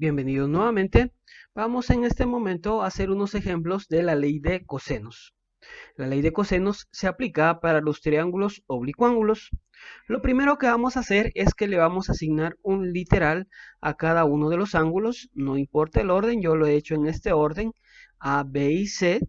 Bienvenidos nuevamente. Vamos en este momento a hacer unos ejemplos de la ley de cosenos. La ley de cosenos se aplica para los triángulos oblicuángulos. Lo primero que vamos a hacer es que le vamos a asignar un literal a cada uno de los ángulos. No importa el orden, yo lo he hecho en este orden, A, B y C.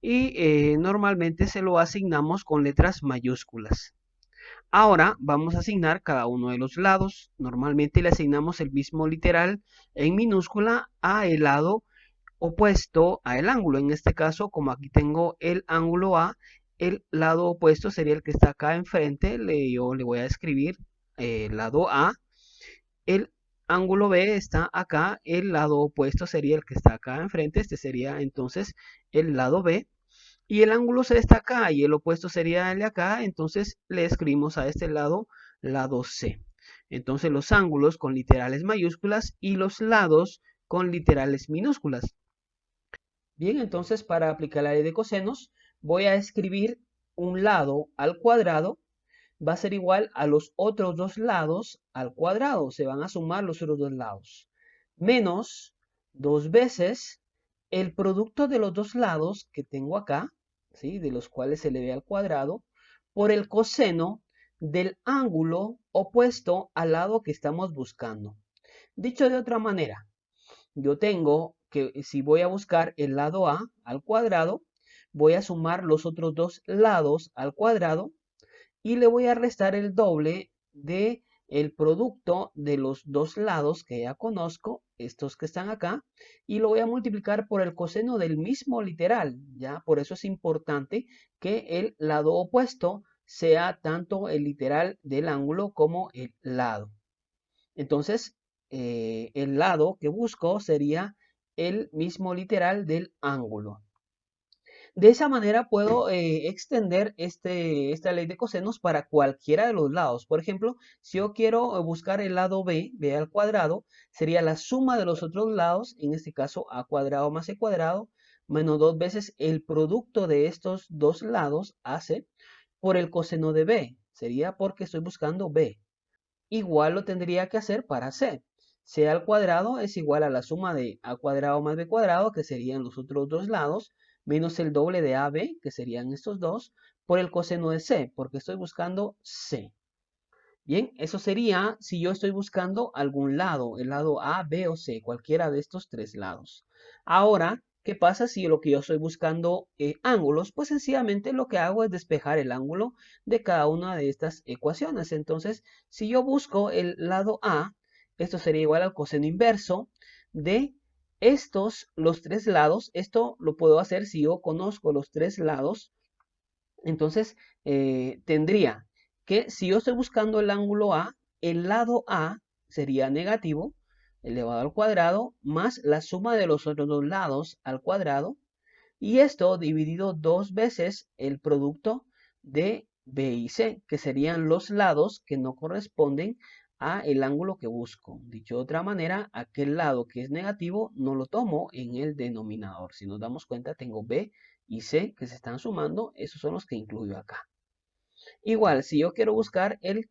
Y normalmente se lo asignamos con letras mayúsculas. Ahora vamos a asignar cada uno de los lados. Normalmente le asignamos el mismo literal en minúscula a el lado opuesto a el ángulo. En este caso, como aquí tengo el ángulo A, el lado opuesto sería el que está acá enfrente. Yo le voy a escribir el lado A. El ángulo B está acá. El lado opuesto sería el que está acá enfrente. Este sería entonces el lado B. Y el ángulo C está acá y el opuesto sería el de acá, entonces le escribimos a este lado C. Entonces los ángulos con literales mayúsculas y los lados con literales minúsculas. Bien, entonces para aplicar la ley de cosenos voy a escribir un lado al cuadrado va a ser igual a los otros dos lados al cuadrado. Se van a sumar los otros dos lados. Menos dos veces el producto de los dos lados que tengo acá, ¿sí? De los cuales se le ve al cuadrado, por el coseno del ángulo opuesto al lado que estamos buscando. Dicho de otra manera, yo tengo que si voy a buscar el lado A al cuadrado, voy a sumar los otros dos lados al cuadrado y le voy a restar el doble de el producto de los dos lados que ya conozco, estos que están acá, y lo voy a multiplicar por el coseno del mismo literal, ¿ya? Por eso es importante que el lado opuesto sea tanto el literal del ángulo como el lado. Entonces, el lado que busco sería el mismo literal del ángulo. De esa manera puedo extender esta ley de cosenos para cualquiera de los lados. Por ejemplo, si yo quiero buscar el lado B, B al cuadrado, sería la suma de los otros lados, en este caso a cuadrado más c cuadrado, menos dos veces el producto de estos dos lados, AC, por el coseno de B. Sería porque estoy buscando B. Igual lo tendría que hacer para C. C al cuadrado es igual a la suma de a cuadrado más b cuadrado, que serían los otros dos lados, menos el doble de AB, que serían estos dos, por el coseno de C, porque estoy buscando C. Bien, eso sería si yo estoy buscando algún lado, el lado A, B o C, cualquiera de estos tres lados. Ahora, ¿qué pasa si lo que yo estoy buscando ángulos? Pues sencillamente lo que hago es despejar el ángulo de cada una de estas ecuaciones. Entonces, si yo busco el lado A, esto sería igual al coseno inverso de estos, los tres lados. Esto lo puedo hacer si yo conozco los tres lados. Entonces, tendría que si yo estoy buscando el ángulo A, el lado A sería negativo elevado al cuadrado más la suma de los otros dos lados al cuadrado y esto dividido dos veces el producto de B y C, que serían los lados que no corresponden a el ángulo que busco. Dicho de otra manera, aquel lado que es negativo no lo tomo en el denominador. Si nos damos cuenta, tengo B y C que se están sumando, esos son los que incluyo acá. Igual, si yo quiero buscar el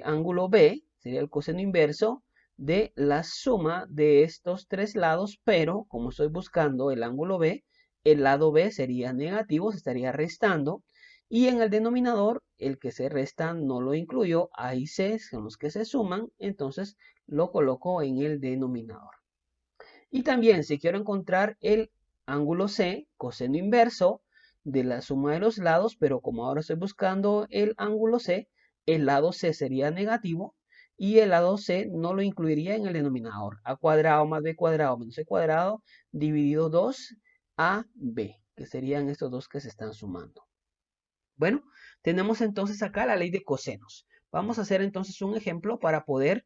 ángulo B, sería el coseno inverso de la suma de estos tres lados, pero como estoy buscando el ángulo B, el lado B sería negativo, se estaría restando, y en el denominador, el que se resta no lo incluyo, A y C son los que se suman, entonces lo coloco en el denominador. Y también si quiero encontrar el ángulo C, coseno inverso de la suma de los lados, pero como ahora estoy buscando el ángulo C, el lado C sería negativo y el lado C no lo incluiría en el denominador. A cuadrado más b cuadrado menos c cuadrado dividido 2 a b, que serían estos dos que se están sumando. Bueno, tenemos entonces acá la ley de cosenos. Vamos a hacer entonces un ejemplo para poder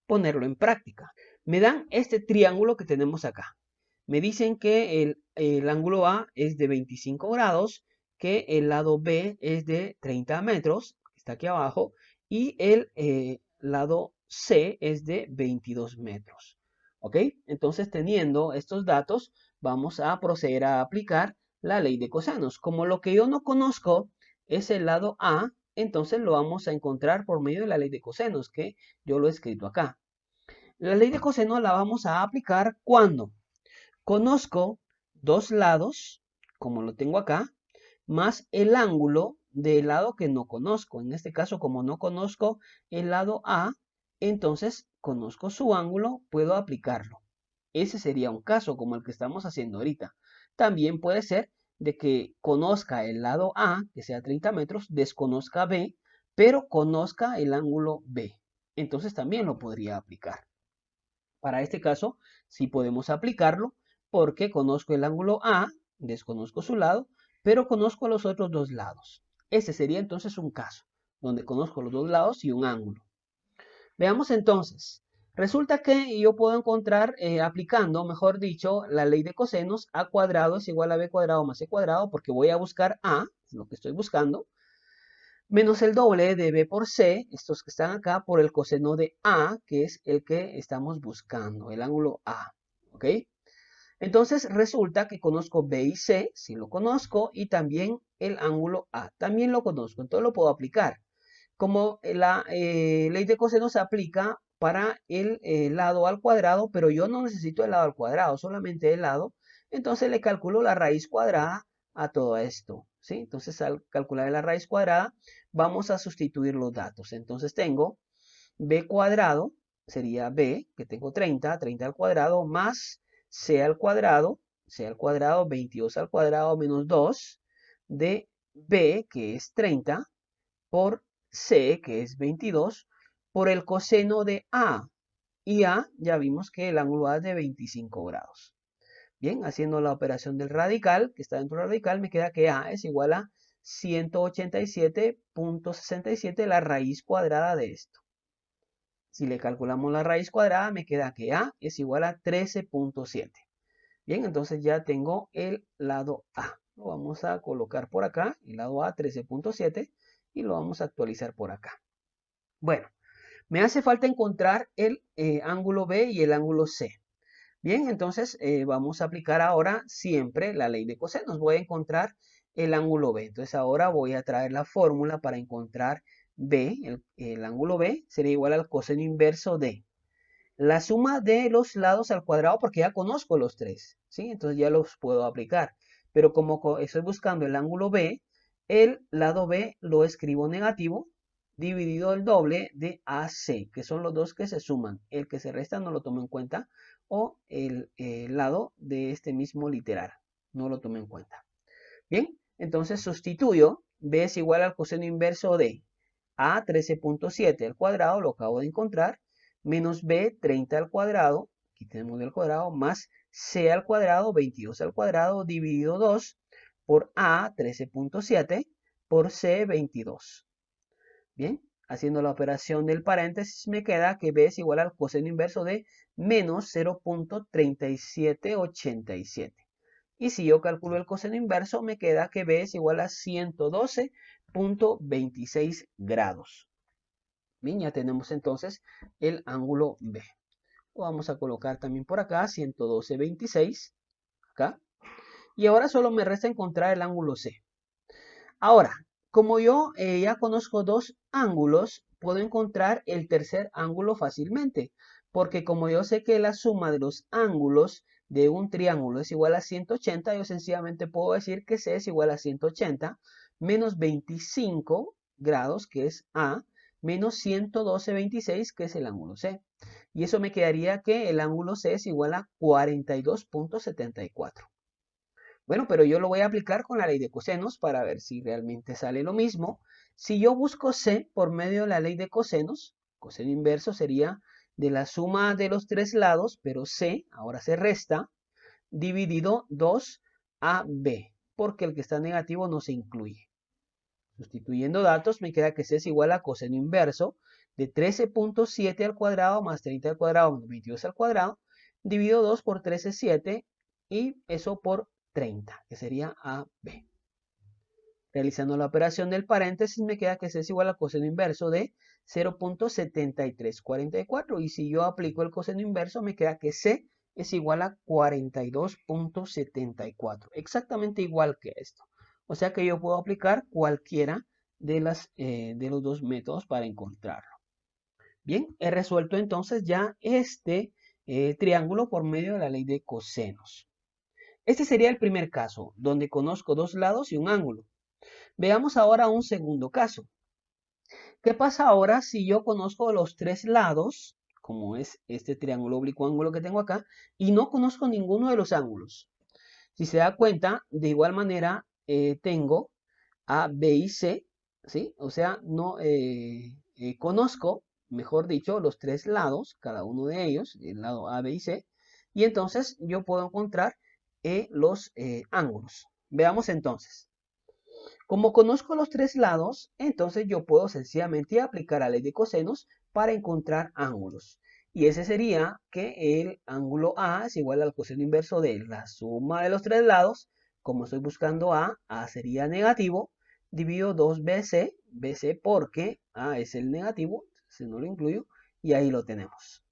ponerlo en práctica. Me dan este triángulo que tenemos acá. Me dicen que el ángulo A es de 25 grados, que el lado B es de 30 metros, que está aquí abajo, y el lado C es de 22 metros. ¿Ok? Entonces, teniendo estos datos, vamos a proceder a aplicar la ley de cosenos. Como lo que yo no conozco es el lado A, entonces lo vamos a encontrar por medio de la ley de cosenos, que yo lo he escrito acá. La ley de coseno la vamos a aplicar cuando conozco dos lados, como lo tengo acá, más el ángulo del lado que no conozco. En este caso, como no conozco el lado A, entonces conozco su ángulo, puedo aplicarlo. Ese sería un caso como el que estamos haciendo ahorita. También puede ser de que conozca el lado A, que sea 30 metros, desconozca B, pero conozca el ángulo B. Entonces también lo podría aplicar. Para este caso, sí podemos aplicarlo porque conozco el ángulo A, desconozco su lado, pero conozco los otros dos lados. Ese sería entonces un caso, donde conozco los dos lados y un ángulo. Veamos entonces. Resulta que yo puedo encontrar, aplicando, mejor dicho, la ley de cosenos, a cuadrado es igual a b cuadrado más c cuadrado, porque voy a buscar a, lo que estoy buscando, menos el doble de b por c, estos que están acá, por el coseno de a, que es el que estamos buscando, el ángulo a. ¿Ok? Entonces resulta que conozco b y c, si lo conozco, y también el ángulo a, también lo conozco, entonces lo puedo aplicar. Como la ley de coseno se aplica para el lado al cuadrado, pero yo no necesito el lado al cuadrado, solamente el lado, entonces le calculo la raíz cuadrada a todo esto, ¿sí? Entonces al calcular la raíz cuadrada, vamos a sustituir los datos. Entonces tengo b cuadrado, sería b, que tengo 30, 30 al cuadrado, más c al cuadrado, 22 al cuadrado menos 2, de b, que es 30, por c, que es 22, por el coseno de a. Y a, ya vimos que el ángulo a es de 25 grados. Bien, haciendo la operación del radical, que está dentro del radical, me queda que a es igual a 187.67, la raíz cuadrada de esto. Si le calculamos la raíz cuadrada, me queda que a es igual a 13.7. Bien, entonces ya tengo el lado A. Lo vamos a colocar por acá, el lado A 13.7, y lo vamos a actualizar por acá. Bueno, me hace falta encontrar el ángulo B y el ángulo C. Bien, entonces vamos a aplicar ahora siempre la ley de cosenos. Voy a encontrar el ángulo B. Entonces ahora voy a traer la fórmula para encontrar B. El ángulo B sería igual al coseno inverso de la suma de los lados al cuadrado, porque ya conozco los tres, ¿sí? Entonces ya los puedo aplicar. Pero como estoy buscando el ángulo B, el lado B lo escribo negativo, dividido el doble de AC, que son los dos que se suman. El que se resta no lo tomo en cuenta, o el lado de este mismo literal, no lo tomo en cuenta. Bien, entonces sustituyo, B es igual al coseno inverso de A 13.7 al cuadrado, lo acabo de encontrar, menos B 30 al cuadrado, aquí tenemos el cuadrado, más C al cuadrado, 22 al cuadrado, dividido 2 por A 13.7 por C 22. Bien, haciendo la operación del paréntesis me queda que B es igual al coseno inverso de menos 0.3787. Y si yo calculo el coseno inverso, me queda que B es igual a 112.26 grados. Bien, ya tenemos entonces el ángulo B. Lo vamos a colocar también por acá, 112.26, acá. Y ahora solo me resta encontrar el ángulo C. Ahora, como yo ya conozco dos ángulos, puedo encontrar el tercer ángulo fácilmente. Porque como yo sé que la suma de los ángulos de un triángulo es igual a 180, yo sencillamente puedo decir que C es igual a 180 menos 25 grados, que es A, menos 112.26, que es el ángulo C. Y eso me quedaría que el ángulo C es igual a 42.74. Bueno, pero yo lo voy a aplicar con la ley de cosenos para ver si realmente sale lo mismo. Si yo busco C por medio de la ley de cosenos, coseno inverso sería de la suma de los tres lados, pero C ahora se resta, dividido 2AB, porque el que está negativo no se incluye. Sustituyendo datos, me queda que C es igual a coseno inverso de 13.7 al cuadrado más 30 al cuadrado más 22 al cuadrado, dividido 2 por 13,7 y eso por 30, que sería AB. Realizando la operación del paréntesis, me queda que C es igual a coseno inverso de 0.7344. Y si yo aplico el coseno inverso, me queda que C es igual a 42.74. Exactamente igual que esto. O sea que yo puedo aplicar cualquiera de los dos métodos para encontrarlo. Bien, he resuelto entonces ya este triángulo por medio de la ley de cosenos. Este sería el primer caso, donde conozco dos lados y un ángulo. Veamos ahora un segundo caso. ¿Qué pasa ahora si yo conozco los tres lados, como es este triángulo oblicuo ángulo que tengo acá, y no conozco ninguno de los ángulos? Si se da cuenta, de igual manera tengo A, B y C, ¿sí? O sea, no conozco, mejor dicho, los tres lados, cada uno de ellos, el lado A, B y C, y entonces yo puedo encontrar los ángulos. Veamos entonces. Como conozco los tres lados, entonces yo puedo sencillamente aplicar la ley de cosenos para encontrar ángulos. Y ese sería que el ángulo A es igual al coseno inverso de la suma de los tres lados. Como estoy buscando A sería negativo, divido 2BC, BC porque A es el negativo, si no lo incluyo, y ahí lo tenemos.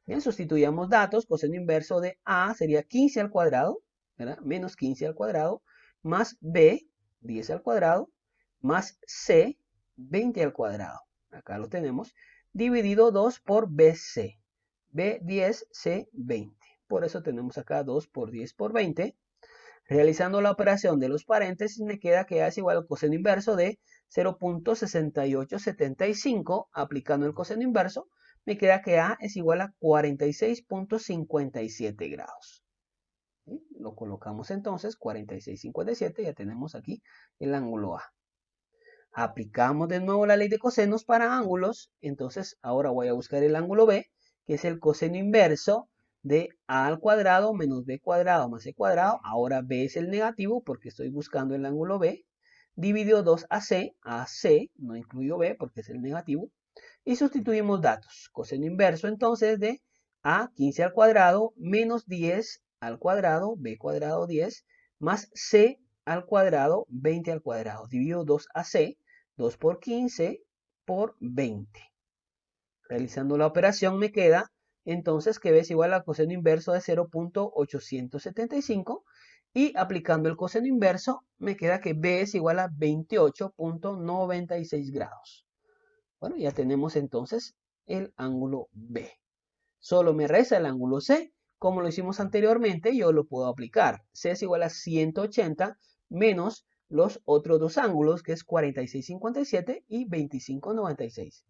Bien, sustituyamos datos, coseno inverso de A sería 15 al cuadrado, ¿verdad? Menos 15 al cuadrado, más B, 10 al cuadrado, más C, 20 al cuadrado. Acá lo tenemos, dividido 2 por BC. B, 10, C, 20. Por eso tenemos acá 2 por 10 por 20. Realizando la operación de los paréntesis, me queda que A es igual al coseno inverso de 0.6875. Aplicando el coseno inverso, me queda que A es igual a 46.57 grados. ¿Sí? Lo colocamos entonces, 46.57, ya tenemos aquí el ángulo A. Aplicamos de nuevo la ley de cosenos para ángulos, entonces ahora voy a buscar el ángulo B, que es el coseno inverso de A al cuadrado menos B cuadrado más C cuadrado. Ahora B es el negativo porque estoy buscando el ángulo B. Dividido 2 a C, no incluyo B porque es el negativo. Y sustituimos datos. Coseno inverso entonces de A 15 al cuadrado menos 10 al cuadrado, B cuadrado 10, más C al cuadrado, 20 al cuadrado. Divido 2 a C, 2 por 15 por 20. Realizando la operación me queda entonces que B es igual al coseno inverso de 0.875 y aplicando el coseno inverso me queda que B es igual a 28.96 grados. Bueno, ya tenemos entonces el ángulo B. Solo me resta el ángulo C. Como lo hicimos anteriormente, yo lo puedo aplicar. C es igual a 180 menos los otros dos ángulos, que es 46.57 y 25.96.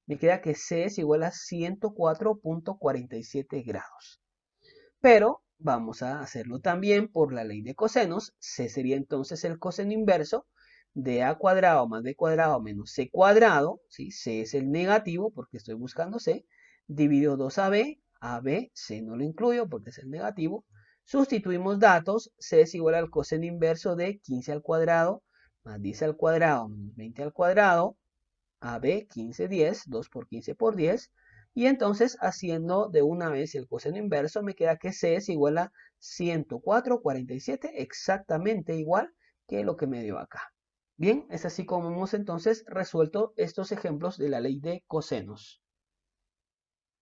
Me queda que C es igual a 104.47 grados. Pero vamos a hacerlo también por la ley de cosenos. C sería entonces el coseno inverso de A cuadrado más B cuadrado menos C cuadrado. ¿Sí? C es el negativo porque estoy buscando C. Dividido 2 a B, C no lo incluyo porque es el negativo. Sustituimos datos. C es igual al coseno inverso de 15 al cuadrado más 10 al cuadrado menos 20 al cuadrado. AB 15, 10, 2 por 15 por 10. Y entonces haciendo de una vez el coseno inverso me queda que C es igual a 104,47, exactamente igual que lo que me dio acá. Bien, es así como hemos entonces resuelto estos ejemplos de la ley de cosenos.